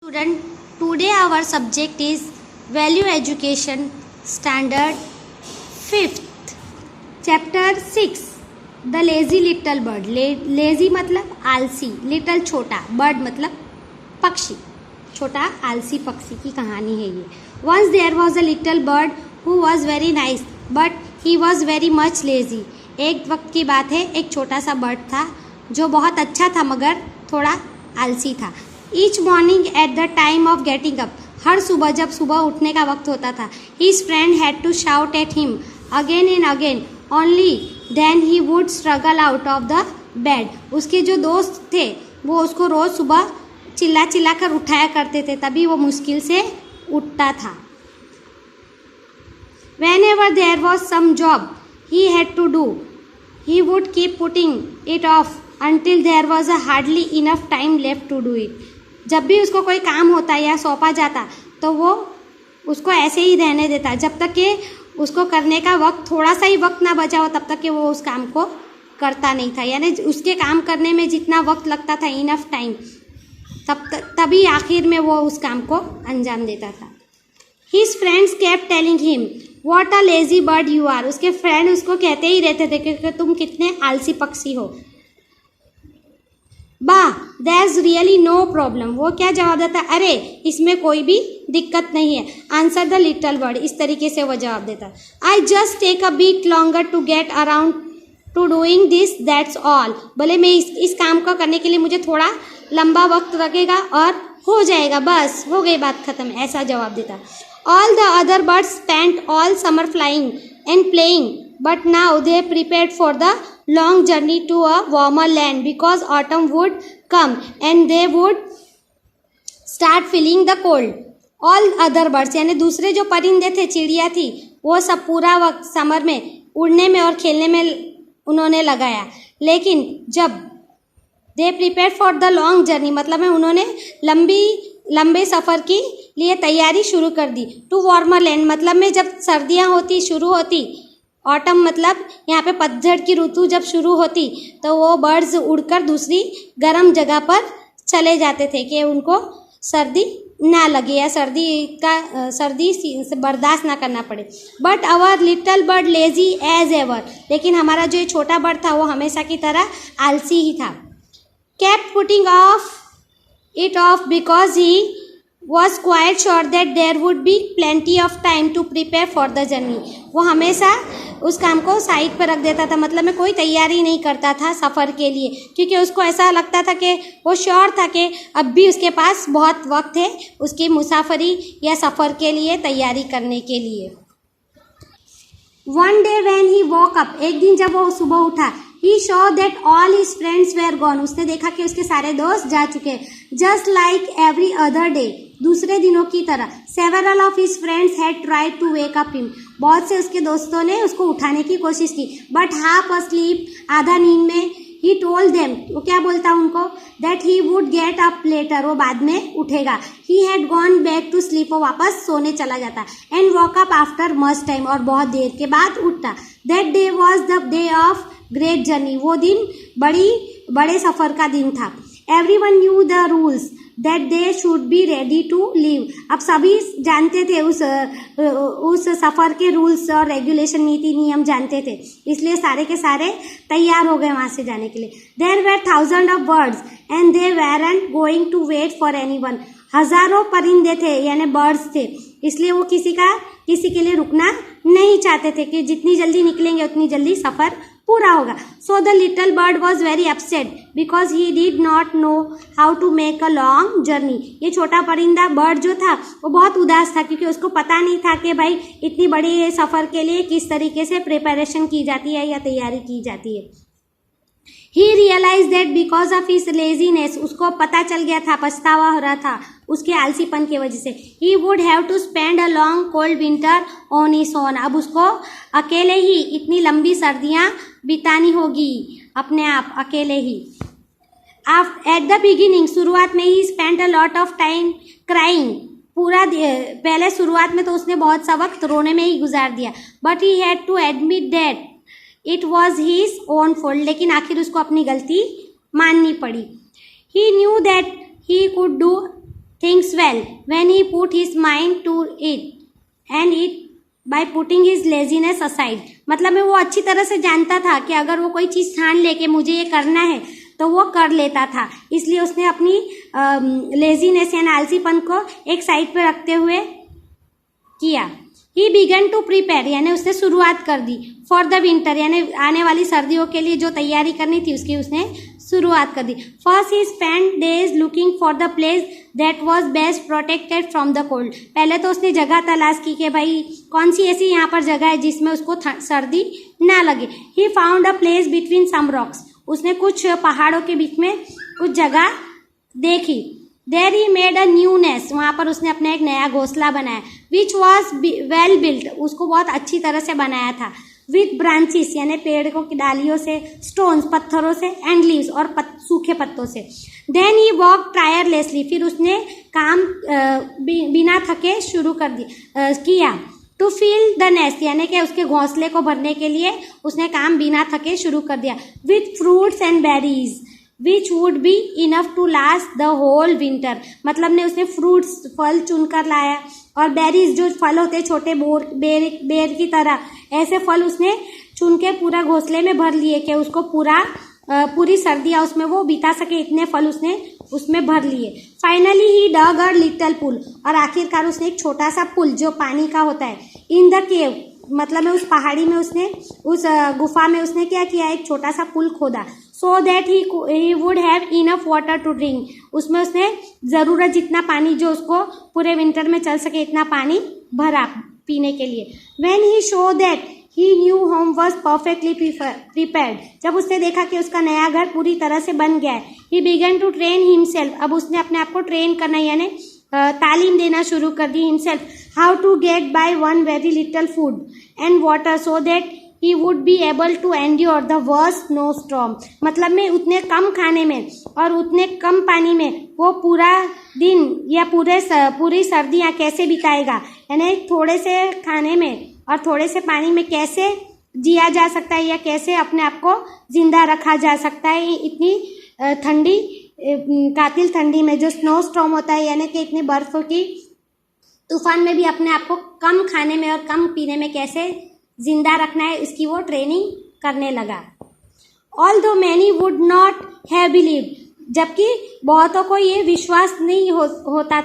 Student, today our subject is Value Education Standard 5th Chapter 6 The Lazy Little Bird. Lazy मतलब आलसी, little छोटा, bird मतलब पक्षी, छोटा आलसी पक्षी की कहानी है ये. Once there was a little bird who was very nice but he was very much lazy. एक वक्त की बात है, एक छोटा सा बर्ड था जो बहुत अच्छा था मगर थोड़ा आलसी था. Each morning at the time of getting up, हर सुबह जब सुबह उठने का वक्त होता था, his friend had to shout at him again and again. Only then he would struggle out of the bed. उसके जो दोस्त थे वो उसको रोज सुबह चिल्ला चिल्ला कर उठाया करते थे, तभी वो मुश्किल से उठता था. Whenever there was some job he had to do, he would keep putting it off until there was a hardly enough time left to do it. जब भी उसको कोई काम होता या सौंपा जाता तो वो उसको ऐसे ही रहने देता जब तक कि उसको करने का वक्त थोड़ा सा ही वक्त ना बचा हो, तब तक कि वो उस काम को करता नहीं था. यानी उसके काम करने में जितना वक्त लगता था, इनफ टाइम, तभी आखिर में वो उस काम को अंजाम देता था. His friends kept telling him what a lazy bird you are. उसके फ्रेंड उसको कहते ही रहते थे कि तुम कितने आलसी पक्षी हो. Bah, there's really no problem. वो क्या जवाब देता, अरे इसमें कोई भी दिक्कत नहीं है. Answer the little bird. इस तरीके से वो जवाब देता. I just take a bit longer to get around to doing this, that's all. बोले मैं इस काम को करने के लिए मुझे थोड़ा लंबा वक्त लगेगा और हो जाएगा, बस हो गई बात खत्म, ऐसा जवाब देता. All the other birds spent all summer flying and playing, but now they prepared for the long journey to a warmer land because autumn would come and they would start feeling the cold. All other birds यानी दूसरे जो परिंदे थे, चिड़िया थी, वो सब पूरा वक्त समर में उड़ने में और खेलने में उन्होंने लगाया. लेकिन जब they prepared for the long journey मतलब है उन्होंने लंबे सफ़र की लिए तैयारी शुरू कर दी. टू वार्मर लैंड मतलब में जब सर्दियाँ होती शुरू होती, ऑटम मतलब यहाँ पे पतझड़ की ऋतु जब शुरू होती तो वो बर्ड्स उड़कर दूसरी गर्म जगह पर चले जाते थे कि उनको सर्दी ना लगे या सर्दी से बर्दाश्त ना करना पड़े. But our little bird lazy as ever. लेकिन हमारा जो छोटा बर्ड था वो हमेशा की तरह आलसी ही था. kept putting it off because he was quite sure that there would be plenty of time to prepare for the journey. वो हमेशा उस काम को साइड पर रख देता था, मतलब में कोई तैयारी नहीं करता था सफ़र के लिए, क्योंकि उसको ऐसा लगता था कि वो श्योर था कि अब भी उसके पास बहुत वक्त है उसकी मुसाफरी या सफ़र के लिए तैयारी करने के लिए. One day when he woke up, एक दिन जब वो सुबह उठा, he saw that all his friends were gone. उसने देखा कि उसके सारे दोस्त जा चुके. Just like every other day, दूसरे दिनों की तरह. Several of his friends had tried to wake up him. बहुत से उसके दोस्तों ने उसको उठाने की कोशिश की. But half asleep, आधा नींद में, he told them, वो क्या बोलता उनको, that he would get up later, वो बाद में उठेगा. He had gone back to sleep, वो वापस सोने चला जाता. And woke up after much time, और बहुत देर के बाद उठता. That day was the day of great journey. वो दिन बड़े सफ़र का दिन था. Everyone knew the rules that they should be ready to leave. अब सभी जानते थे उस सफ़र के रूल्स और रेगुलेशन, नीति नियम जानते थे, इसलिए सारे के सारे तैयार हो गए वहाँ से जाने के लिए. There were thousands of birds and they weren't going to wait for anyone. हजारों परिंदे थे यानी बर्ड्स थे, इसलिए वो किसी के लिए रुकना नहीं चाहते थे कि जितनी जल्दी निकलेंगे उतनी जल्दी सफ़र पूरा होगा. So the little bird was very upset because he did not know how to make a long journey. ये छोटा परिंदा बर्ड जो था वो बहुत उदास था क्योंकि उसको पता नहीं था कि भाई इतनी बड़ी सफ़र के लिए किस तरीके से प्रिपरेशन की जाती है या तैयारी की जाती है. He realized that because of his laziness, उसको पता चल गया था, पछतावा हो रहा था उसके आलसीपन की वजह से, he would have to spend a long cold winter on his own. अब उसको अकेले ही इतनी लंबी सर्दियाँ बितानी होगी अपने आप अकेले ही. At the beginning, शुरुआत में ही spent a lot of time crying. पहले शुरुआत में तो उसने बहुत सा वक्त रोने में ही गुजार दिया. But he had to admit that it was his own fault. लेकिन आखिर उसको अपनी गलती माननी पड़ी. He knew that he could do things well when he put his mind to it and it by putting his laziness aside. मतलब में वो अच्छी तरह से जानता था कि अगर वो कोई चीज़ ठान ले के मुझे ये करना है तो वो कर लेता था, इसलिए उसने अपनी लेजीनेस यानी आलसीपन को एक साइड पे रखते हुए किया. He began to prepare यानी उसने शुरुआत कर दी. For the winter यानी आने वाली सर्दियों के लिए जो तैयारी करनी थी उसकी उसने शुरुआत कर दी. First he spent days looking for the place that was best protected from the cold. पहले तो उसने जगह तलाश की कि भाई कौन सी ऐसी यहाँ पर जगह है जिसमें उसको सर्दी ना लगे. He found a place between some rocks. उसने कुछ पहाड़ों के बीच में कुछ जगह देखी. There he made a new nest. वहाँ पर उसने अपना एक नया घोंसला बनाया. Which was well built. उसको बहुत अच्छी तरह से बनाया था. With branches यानी पेड़ की डालियों से, stones पत्थरों से, and leaves और सूखे पत्तों से. Then he walked tirelessly. फिर उसने काम बिना थके शुरू किया. To fill the nest यानी कि उसके घोंसले को भरने के लिए उसने काम बिना थके शुरू कर दिया. With fruits and berries which would be enough to last the whole winter. मतलब ने उसने फ्रूट्स फल चुनकर लाया और बेरीज जो फल होते हैं छोटे बेर की तरह, ऐसे फल उसने चुन के पूरा घोंसले में भर लिए कि उसको पूरी सर्दियाँ उसमें वो बिता सके, इतने फल उसने उसमें भर लिए. Finally he dug a little pool. और आखिरकार उसने एक छोटा सा पुल जो पानी का होता है इन द केव मतलब में उस पहाड़ी में उसने उस गुफा में उसने क्या किया, एक छोटा सा पुल खोदा. So that he would have enough water to drink. उसमें उसने ज़रूरत जितना पानी जो उसको पूरे विंटर में चल सके इतना पानी भरा पीने के लिए. When he show that he new home was perfectly prepared. जब उसने देखा कि उसका नया घर पूरी तरह से बन गया है. He began to train himself. अब उसने अपने आप को ट्रेन करना यानी तालीम देना शुरू कर दी. Himself how to get by one very little food and water so that he would be able to endure the worst snowstorm. मतलब में उतने कम खाने में और उतने कम पानी में वो पूरा दिन या पूरी सर्दियाँ कैसे बिताएगा, यानी थोड़े से खाने में और थोड़े से पानी में कैसे जिया जा सकता है या कैसे अपने आप को जिंदा रखा जा सकता है इतनी ठंडी कातिल ठंडी में. जो स्नो स्टॉर्म होता है यानी कि इतनी बर्फ की तूफान में भी अपने आप को कम खाने में और कम पीने में कैसे जिंदा रखना है इसकी वो ट्रेनिंग करने लगा. Although many would not have believed. जबकि बहुतों को ये विश्वास नहीं होता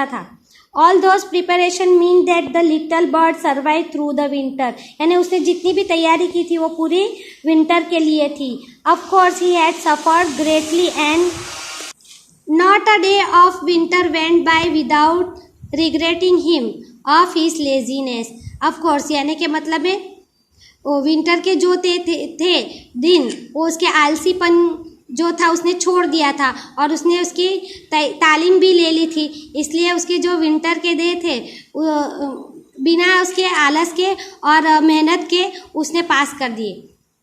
था. All those preparation mean that the little bird survive through the winter. यानी उसने जितनी भी तैयारी की थी वो पूरी विंटर के लिए थी. Of course he had suffered greatly and not a day of winter went by without regretting him of his laziness. Of course यानी कि मतलब है वो विंटर के जो थे दिन वो उसके आलसीपन जो था उसने छोड़ दिया था और उसने उसकी तालीम भी ले ली थी. इसलिए उसके जो विंटर के डे थे बिना उसके आलस के और मेहनत के उसने पास कर दिए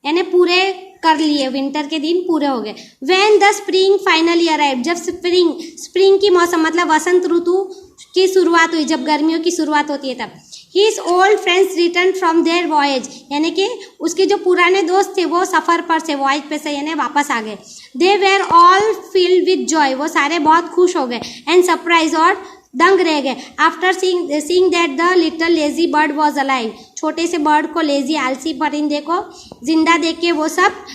यानी पूरे कर लिए. विंटर के दिन पूरे हो गए. When the spring finally arrived. जब स्प्रिंग की मौसम मतलब वसंत ऋतु की शुरुआत हुई, जब गर्मियों की शुरुआत होती है तब. His old friends returned from their voyage. यानी कि उसके जो पुराने दोस्त थे वो सफ़र पर से वॉयज पे से यानी वापस आ गए. They were all filled with joy. वो सारे बहुत खुश हो गए. And surprise और दंग रह गए. After seeing that the little lazy bird was alive. छोटे से बर्ड को लेजी आलसी परिंदे को जिंदा देख के वो सब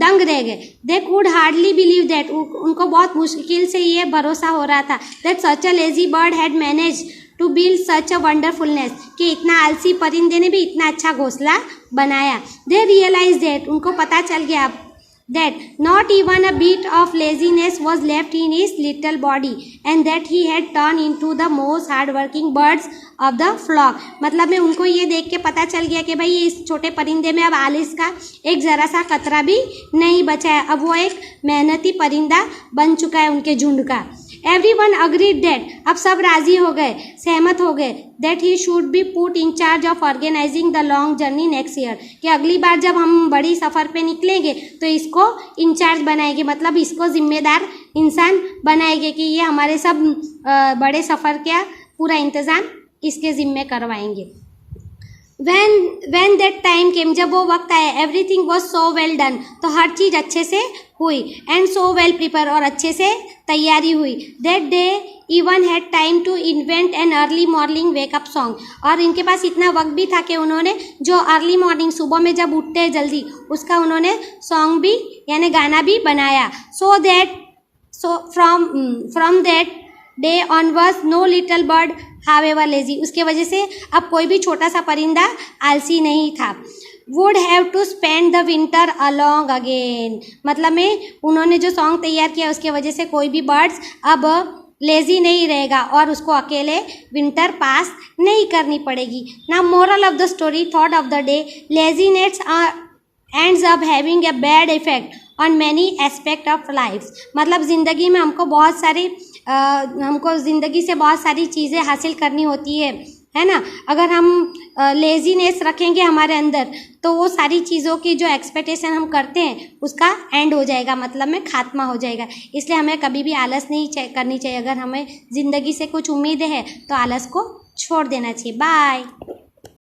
दंग रह गए. They could hardly believe that. उनको बहुत मुश्किल से ये भरोसा हो रहा था that such a lazy bird had managed to build such a wonderful nest. कि इतना आलसी परिंदे ने भी इतना अच्छा घोंसला बनाया. They realized that. उनको पता चल गया that not even a bit of laziness was left in his little body and that he had turned into the most hardworking birds of the flock. मतलब में उनको ये देख के पता चल गया कि भाई इस छोटे परिंदे में अब आलस का एक ज़रा सा कतरा भी नहीं बचा है. अब वो एक मेहनती परिंदा बन चुका है उनके झुंड का. Everyone agreed that. अब सब राजी हो गए, सहमत हो गए that he should be put in charge of organizing the long journey next year. कि अगली बार जब हम बड़ी सफ़र पे निकलेंगे तो इसको इंचार्ज बनाएंगे, मतलब इसको जिम्मेदार इंसान बनाएंगे कि ये हमारे सब बड़े सफ़र का पूरा इंतज़ाम इसके ज़िम्मे करवाएंगे. when that time came, जब वो वक्त आया, everything was so well done, तो हर चीज़ अच्छे से हुई, and so well prepared, और अच्छे से तैयारी हुई, that they even had time to invent an early morning wake up song, और इनके पास इतना वक्त भी था कि उन्होंने जो अर्ली मॉर्निंग सुबह में जब उठते हैं जल्दी, उसका उन्होंने सॉन्ग भी यानी गाना भी बनाया. So from that day onwards no little bird however lazy, उसके वजह से अब कोई भी छोटा सा परिंदा आलसी नहीं था. would have to spend the winter along again, मतलब में उन्होंने जो सॉन्ग तैयार किया उसके वजह से कोई भी बर्ड्स अब लेजी नहीं रहेगा और उसको अकेले विंटर पास नहीं करनी पड़ेगी. Now moral of the story, thought of the day, laziness ends up having a bad effect on many aspect of life, मतलब ज़िंदगी में हमको ज़िंदगी से बहुत सारी चीज़ें हासिल करनी होती है ना. अगर हम लेजीनेस रखेंगे हमारे अंदर तो वो सारी चीज़ों की जो एक्सपेक्टेशन हम करते हैं उसका एंड हो जाएगा, मतलब में खात्मा हो जाएगा. इसलिए हमें कभी भी आलस नहीं करनी चाहिए. अगर हमें ज़िंदगी से कुछ उम्मीद है तो आलस को छोड़ देना चाहिए. बाय.